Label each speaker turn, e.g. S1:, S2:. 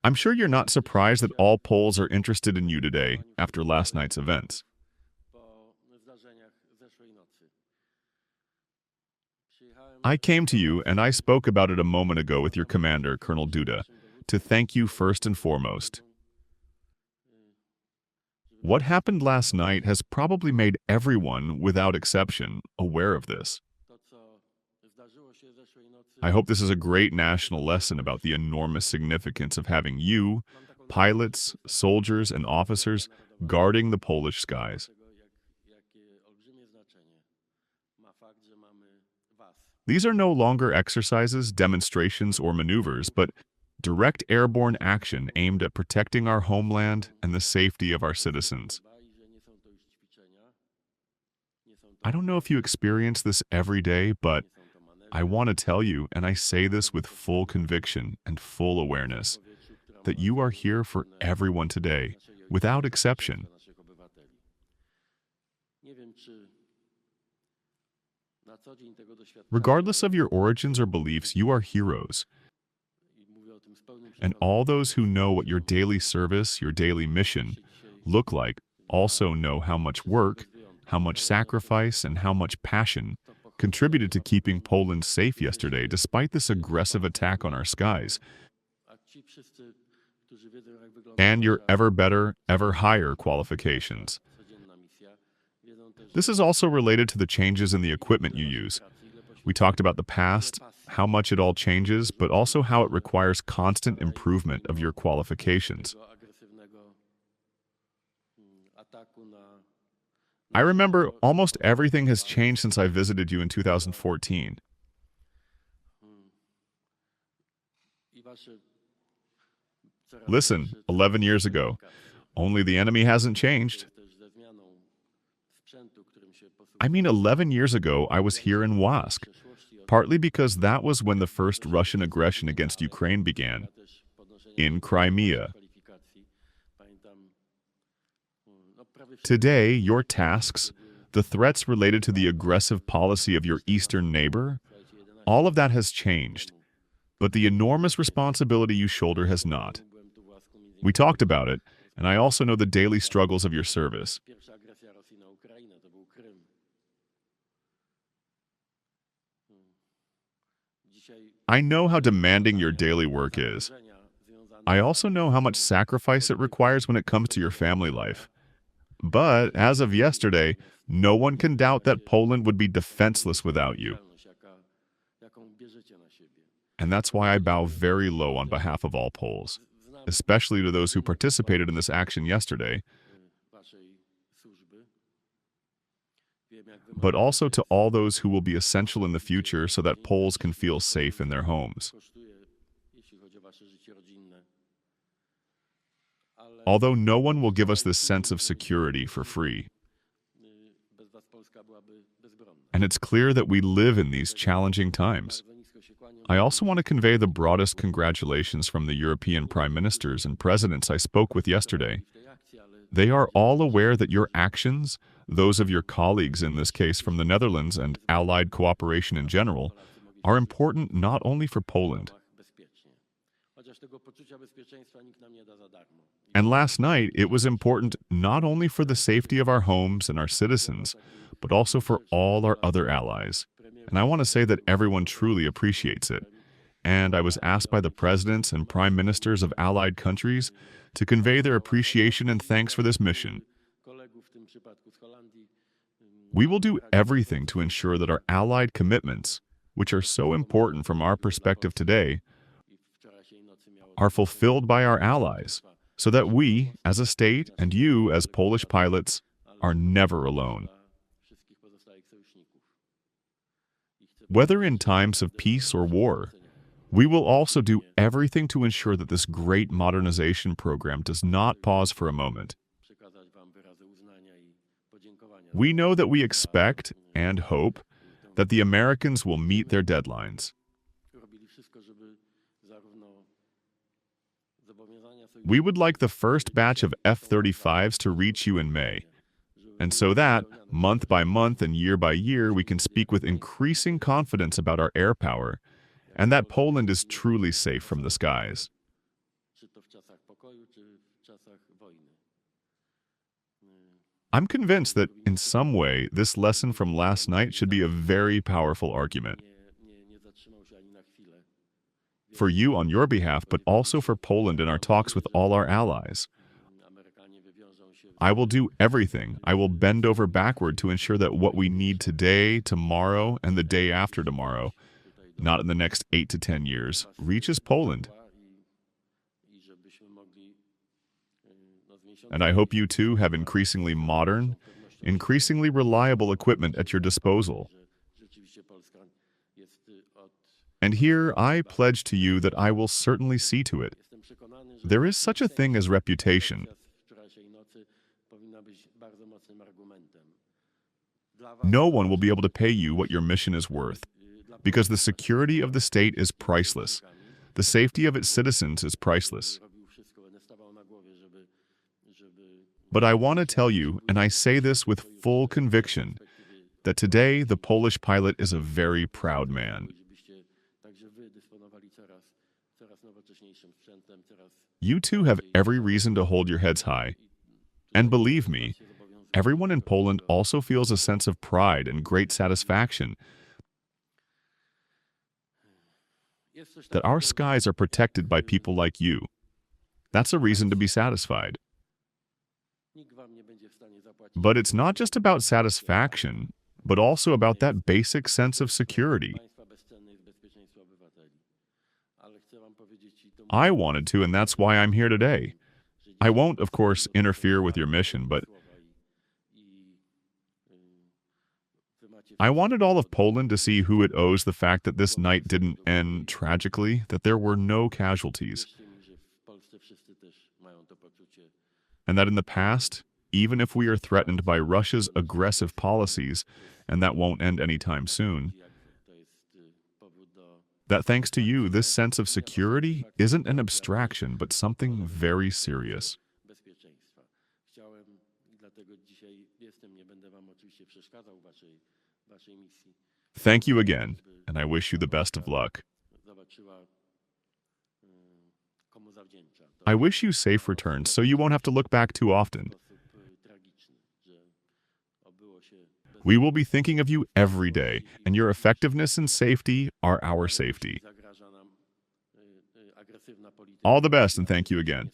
S1: I'm sure you're not surprised that all Poles are interested in you today after last night's events. I came to you and I spoke about it a moment ago with your commander, Colonel Duda, to thank you first and foremost. What happened last night has probably made everyone, without exception, aware of this. I hope this is a great national lesson about the enormous significance of having you, pilots, soldiers, and officers guarding the Polish skies. These are no longer exercises, demonstrations, or maneuvers, but direct airborne action aimed at protecting our homeland and the safety of our citizens. I don't know if you experience this every day, but I want to tell you, and I say this with full conviction and full awareness, that you are here for everyone today, without exception. Regardless of your origins or beliefs, you are heroes. And all those who know what your daily service, your daily mission, look like also know how much work, how much sacrifice, and how much passion contributed to keeping Poland safe yesterday despite this aggressive attack on our skies. And your ever better, ever higher qualifications. This is also related to the changes in the equipment you use. We talked about the past, how much it all changes, but also how it requires constant improvement of your qualifications. I remember almost everything has changed since I visited you in 2014. Listen, 11 years ago, only the enemy hasn't changed. 11 years ago, I was here in Łask, partly because that was when the first Russian aggression against Ukraine began, in Crimea. Today, your tasks, the threats related to the aggressive policy of your eastern neighbor, all of that has changed, but the enormous responsibility you shoulder has not. We talked about it, and I also know the daily struggles of your service. I know how demanding your daily work is. I also know how much sacrifice it requires when it comes to your family life. But as of yesterday, no one can doubt that Poland would be defenseless without you. And that's why I bow very low on behalf of all Poles, especially to those who participated in this action yesterday, but also to all those who will be essential in the future so that Poles can feel safe in their homes. Although no one will give us this sense of security for free. And it's clear that we live in these challenging times. I also want to convey the broadest congratulations from the European prime ministers and presidents I spoke with yesterday. They are all aware that your actions, those of your colleagues in this case from the Netherlands and allied cooperation in general, are important not only for Poland. And last night, it was important not only for the safety of our homes and our citizens, but also for all our other allies. And I want to say that everyone truly appreciates it. And I was asked by the presidents and prime ministers of allied countries to convey their appreciation and thanks for this mission. We will do everything to ensure that our allied commitments, which are so important from our perspective today, are fulfilled by our allies, so that we, as a state, and you, as Polish pilots, are never alone. Whether in times of peace or war, we will also do everything to ensure that this great modernization program does not pause for a moment. We know that we expect and hope that the Americans will meet their deadlines. We would like the first batch of F-35s to reach you in May, and so that, month by month and year by year, we can speak with increasing confidence about our air power and that Poland is truly safe from the skies. I'm convinced that, in some way, this lesson from last night should be a very powerful argument. For you on your behalf, but also for Poland in our talks with all our allies. I will do everything. I will bend over backward to ensure that what we need today, tomorrow, and the day after tomorrow, not in the next 8 to 10 years, reaches Poland. And I hope you too have increasingly modern, increasingly reliable equipment at your disposal. And here I pledge to you that I will certainly see to it. There is such a thing as reputation. No one will be able to pay you what your mission is worth, because the security of the state is priceless. The safety of its citizens is priceless. But I want to tell you, and I say this with full conviction, that today the Polish pilot is a very proud man. You too have every reason to hold your heads high. And believe me, everyone in Poland also feels a sense of pride and great satisfaction that our skies are protected by people like you. That's a reason to be satisfied. But it's not just about satisfaction, but also about that basic sense of security. I wanted to, and that's why I'm here today. I won't, of course, interfere with your mission, but I wanted all of Poland to see who it owes the fact that this night didn't end tragically, that there were no casualties, and that in the past, even if we are threatened by Russia's aggressive policies, and that won't end anytime soon, that thanks to you, this sense of security isn't an abstraction, but something very serious. Thank you again, and I wish you the best of luck. I wish you safe returns so you won't have to look back too often. We will be thinking of you every day, and your effectiveness and safety are our safety. All the best, and thank you again.